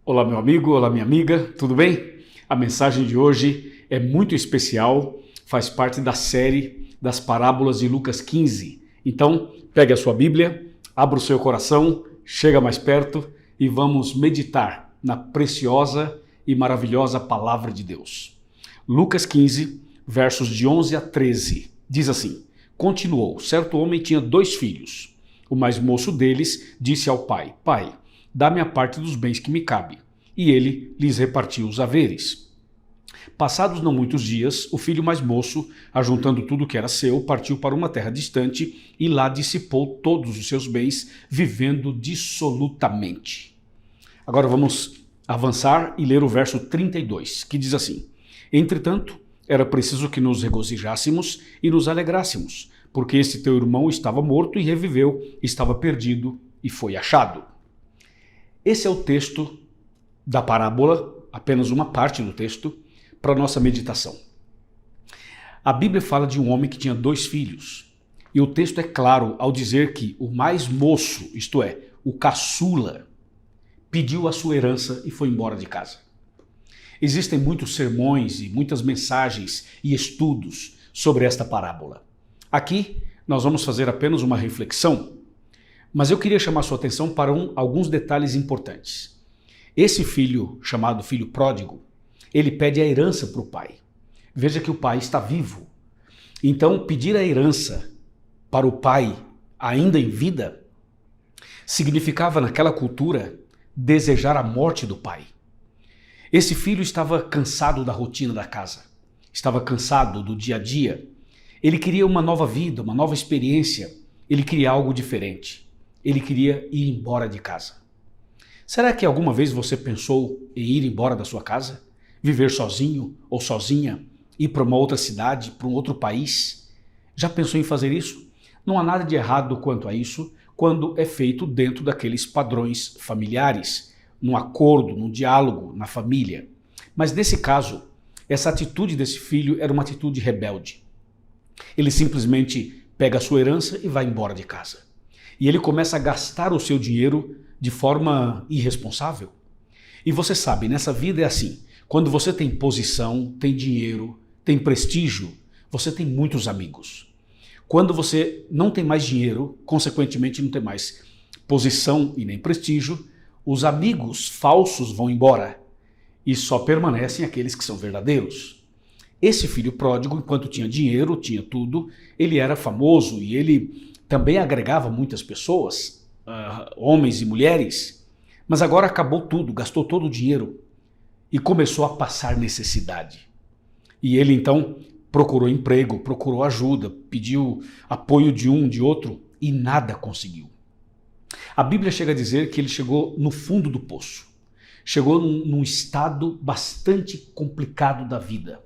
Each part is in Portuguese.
Olá, meu amigo, olá, minha amiga, tudo bem? A mensagem de hoje é muito especial, faz parte da série das parábolas de Lucas 15. Então, pegue a sua Bíblia, abra o seu coração, chega mais perto e vamos meditar na preciosa e maravilhosa palavra de Deus. Lucas 15, versos de 11 a 13, diz assim: Continuou, certo homem tinha 2 filhos. O mais moço deles disse ao pai: Pai, dá-me a parte dos bens que me cabe. E ele lhes repartiu os haveres. Passados não muitos dias, o filho mais moço, ajuntando tudo que era seu, partiu para uma terra distante e lá dissipou todos os seus bens, vivendo dissolutamente. Agora vamos avançar e ler o verso 32, que diz assim: Entretanto, era preciso que nos regozijássemos e nos alegrássemos, porque esse teu irmão estava morto e reviveu, estava perdido e foi achado. Esse é o texto da parábola, apenas uma parte do texto, para a nossa meditação. A Bíblia fala de um homem que tinha 2 filhos. E o texto é claro ao dizer que o mais moço, isto é, o caçula, pediu a sua herança e foi embora de casa. Existem muitos sermões e muitas mensagens e estudos sobre esta parábola. Aqui nós vamos fazer apenas uma reflexão, mas eu queria chamar sua atenção para alguns detalhes importantes. Esse filho, chamado filho pródigo, ele pede a herança para o pai. Veja que o pai está vivo. Então, pedir a herança para o pai, ainda em vida, significava naquela cultura desejar a morte do pai. Esse filho estava cansado da rotina da casa, estava cansado do dia a dia. Ele queria uma nova vida, uma nova experiência, ele queria algo diferente. Ele queria ir embora de casa. Será que alguma vez você pensou em ir embora da sua casa? Viver sozinho ou sozinha? Ir para uma outra cidade, para um outro país? Já pensou em fazer isso? Não há nada de errado quanto a isso quando é feito dentro daqueles padrões familiares, num acordo, num diálogo, na família. Mas nesse caso, essa atitude desse filho era uma atitude rebelde. Ele simplesmente pega a sua herança e vai embora de casa. E ele começa a gastar o seu dinheiro de forma irresponsável. E você sabe, nessa vida é assim, quando você tem posição, tem dinheiro, tem prestígio, você tem muitos amigos. Quando você não tem mais dinheiro, consequentemente não tem mais posição e nem prestígio, os amigos falsos vão embora e só permanecem aqueles que são verdadeiros. Esse filho pródigo, enquanto tinha dinheiro, tinha tudo, ele era famoso e ele também agregava muitas pessoas, homens e mulheres, mas agora acabou tudo, gastou todo o dinheiro e começou a passar necessidade. E ele então procurou emprego, procurou ajuda, pediu apoio de um, de outro e nada conseguiu. A Bíblia chega a dizer que ele chegou no fundo do poço, chegou num estado bastante complicado da vida.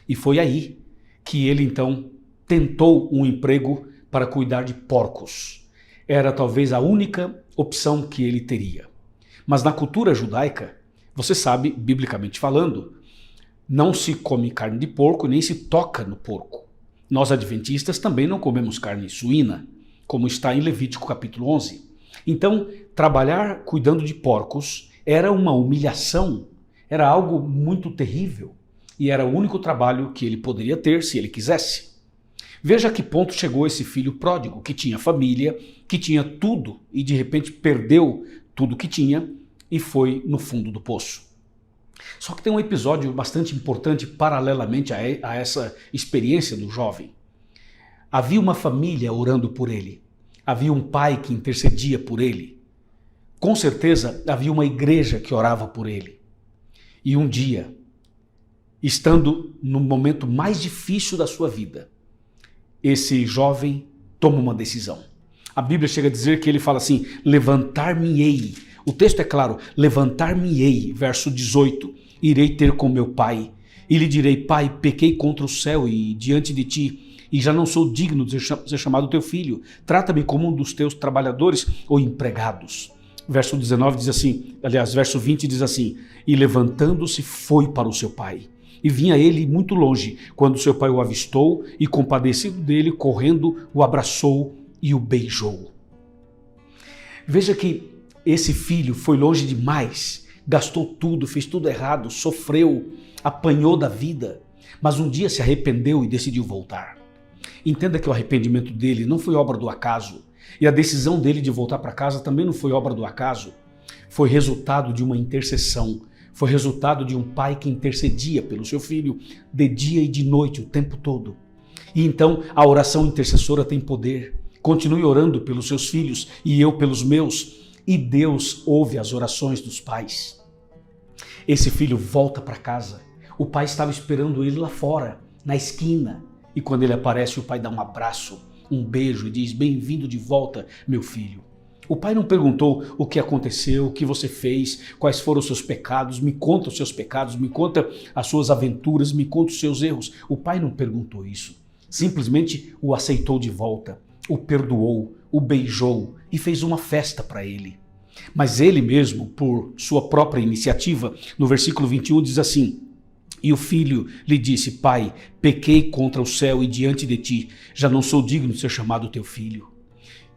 E foi aí que ele então tentou um emprego para cuidar de porcos. Era talvez a única opção que ele teria. Mas na cultura judaica, você sabe, biblicamente falando, não se come carne de porco nem se toca no porco. Nós adventistas também não comemos carne suína, como está em Levítico capítulo 11. Então, trabalhar cuidando de porcos era uma humilhação, era algo muito terrível e era o único trabalho que ele poderia ter se ele quisesse. Veja a que ponto chegou esse filho pródigo, que tinha família, que tinha tudo e de repente perdeu tudo que tinha e foi no fundo do poço. Só que tem um episódio bastante importante paralelamente a essa experiência do jovem. Havia uma família orando por ele, havia um pai que intercedia por ele, com certeza havia uma igreja que orava por ele. E um dia, estando no momento mais difícil da sua vida, esse jovem toma uma decisão. A Bíblia chega a dizer que ele fala assim: levantar-me-ei. O texto é claro: levantar-me-ei, verso 18, irei ter com meu pai e lhe direi: Pai, pequei contra o céu e diante de ti, e já não sou digno de ser chamado teu filho. Trata-me como um dos teus trabalhadores ou empregados. Verso 19 diz assim, aliás, verso 20 diz assim: e levantando-se foi para o seu pai. E vinha ele muito longe, quando seu pai o avistou e, compadecido dele, correndo, o abraçou e o beijou. Veja que esse filho foi longe demais gastou tudo, fez tudo errado, sofreu, apanhou da vida, mas um dia se arrependeu e decidiu voltar. Entenda que o arrependimento dele não foi obra do acaso, e a decisão dele de voltar para casa também não foi obra do acaso, foi resultado de uma intercessão, foi resultado de um pai que intercedia pelo seu filho de dia e de noite o tempo todo. E então a oração intercessora tem poder. Continue orando pelos seus filhos e eu pelos meus, e Deus ouve as orações dos pais. Esse filho volta para casa. O pai estava esperando ele lá fora, na esquina, e quando ele aparece, o pai dá um abraço, um beijo e diz: bem-vindo de volta, meu filho. O pai não perguntou o que aconteceu, o que você fez, quais foram os seus pecados, me conta os seus pecados, me conta as suas aventuras, me conta os seus erros. O pai não perguntou isso. Simplesmente o aceitou de volta, o perdoou, o beijou e fez uma festa para ele. Mas ele mesmo, por sua própria iniciativa, no versículo 21 diz assim: e o filho lhe disse: pai, pequei contra o céu e diante de ti, já não sou digno de ser chamado teu filho.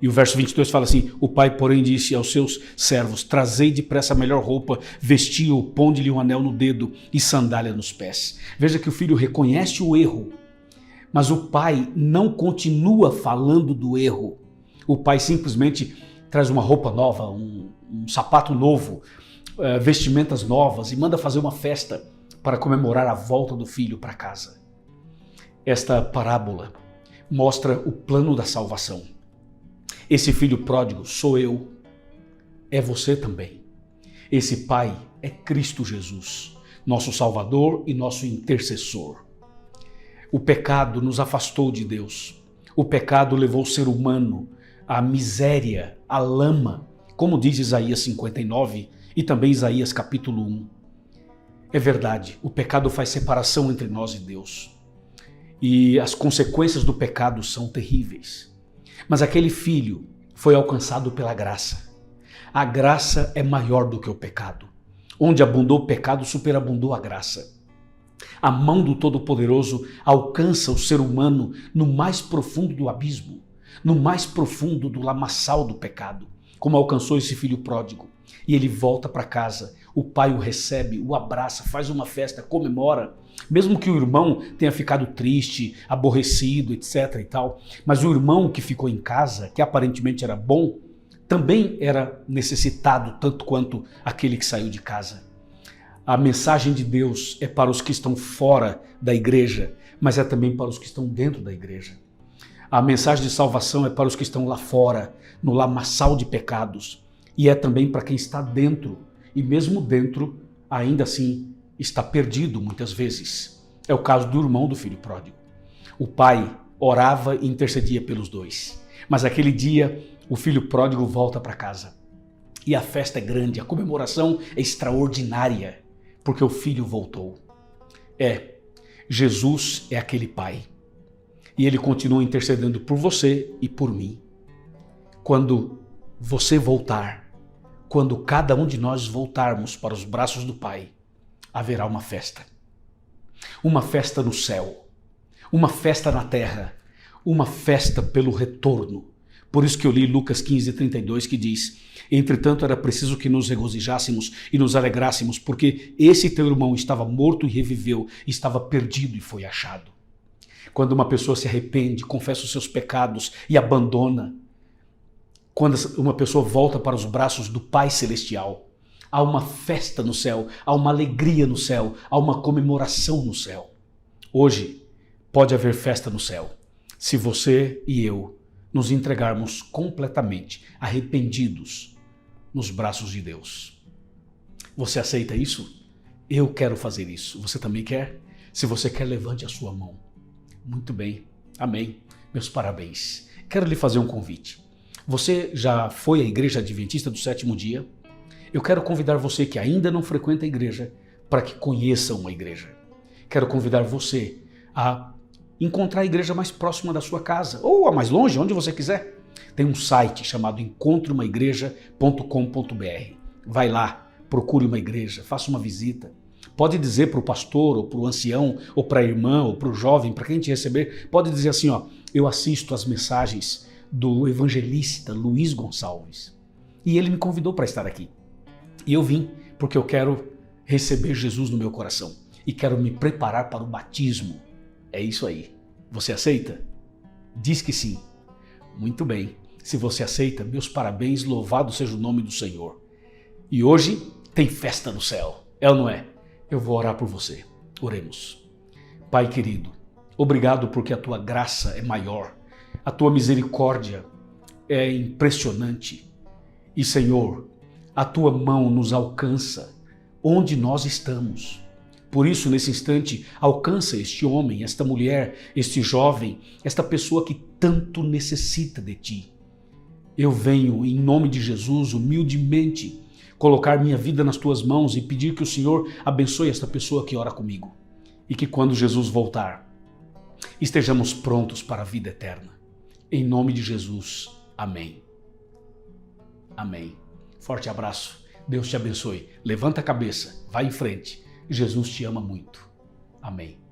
E o verso 22 fala assim: o pai, porém, disse aos seus servos: trazei depressa a melhor roupa, vestiu-o, ponde-lhe um anel no dedo e sandália nos pés. Veja que o filho reconhece o erro, mas o pai não continua falando do erro. O pai simplesmente traz uma roupa nova, um sapato novo, vestimentas novas e manda fazer uma festa para comemorar a volta do filho para casa. Esta parábola mostra o plano da salvação. Esse filho pródigo sou eu, é você também. Esse pai é Cristo Jesus, nosso Salvador e nosso intercessor. O pecado nos afastou de Deus. O pecado levou o ser humano à miséria, à lama, como diz Isaías 59 e também Isaías capítulo 1. É verdade, o pecado faz separação entre nós e Deus. E as consequências do pecado são terríveis. Mas aquele filho foi alcançado pela graça. A graça é maior do que o pecado. Onde abundou o pecado, superabundou a graça. A mão do Todo-Poderoso alcança o ser humano no mais profundo do abismo, no mais profundo do lamaçal do pecado, como alcançou esse filho pródigo. E ele volta para casa, o pai o recebe, o abraça, faz uma festa, comemora, mesmo que o irmão tenha ficado triste, aborrecido, etc. e tal. Mas o irmão que ficou em casa, que aparentemente era bom, também era necessitado tanto quanto aquele que saiu de casa. A mensagem de Deus é para os que estão fora da igreja, mas é também para os que estão dentro da igreja. A mensagem de salvação é para os que estão lá fora, no lamaçal de pecados, e é também para quem está dentro, e mesmo dentro, ainda assim, está perdido muitas vezes. É o caso do irmão do filho pródigo. O pai orava e intercedia pelos dois, mas aquele dia o filho pródigo volta para casa. E a festa é grande, a comemoração é extraordinária, porque o filho voltou. Jesus é aquele pai. E ele continua intercedendo por você e por mim. Quando você voltar, quando cada um de nós voltarmos para os braços do Pai, haverá uma festa. Uma festa no céu, uma festa na terra, uma festa pelo retorno. Por isso que eu li Lucas 15:32 que diz: entretanto era preciso que nos regozijássemos e nos alegrássemos, porque esse teu irmão estava morto e reviveu, estava perdido e foi achado. Quando uma pessoa se arrepende, confessa os seus pecados e abandona, quando uma pessoa volta para os braços do Pai Celestial, há uma festa no céu, há uma alegria no céu, há uma comemoração no céu. Hoje pode haver festa no céu, se você e eu nos entregarmos completamente arrependidos nos braços de Deus. Você aceita isso? Eu quero fazer isso. Você também quer? Se você quer, levante a sua mão. Muito bem. Amém. Meus parabéns. Quero lhe fazer um convite. Você já foi à Igreja Adventista do Sétimo Dia? Eu quero convidar você que ainda não frequenta a igreja para que conheça uma igreja. Quero convidar você a encontrar a igreja mais próxima da sua casa ou a mais longe, onde você quiser. Tem um site chamado encontreumaigreja.com.br. Vai lá, procure uma igreja, faça uma visita. Pode dizer para o pastor, ou para o ancião, ou para a irmã, ou para o jovem, para quem te receber, pode dizer assim, eu assisto as mensagens do evangelista Luiz Gonçalves. E ele me convidou para estar aqui. E eu vim porque eu quero receber Jesus no meu coração e quero me preparar para o batismo. É isso aí. Você aceita? Diz que sim. Muito bem. Se você aceita, meus parabéns, louvado seja o nome do Senhor. E hoje tem festa no céu, é ou não é? Eu vou orar por você. Oremos. Pai querido, obrigado porque a tua graça é maior, a tua misericórdia é impressionante. E Senhor, a tua mão nos alcança onde nós estamos. Por isso, nesse instante, alcança este homem, esta mulher, este jovem, esta pessoa que tanto necessita de ti. Eu venho, em nome de Jesus, humildemente, colocar minha vida nas tuas mãos e pedir que o Senhor abençoe esta pessoa que ora comigo. E que quando Jesus voltar, estejamos prontos para a vida eterna. Em nome de Jesus. Amém. Amém. Forte abraço. Deus te abençoe. Levanta a cabeça. Vai em frente. Jesus te ama muito. Amém.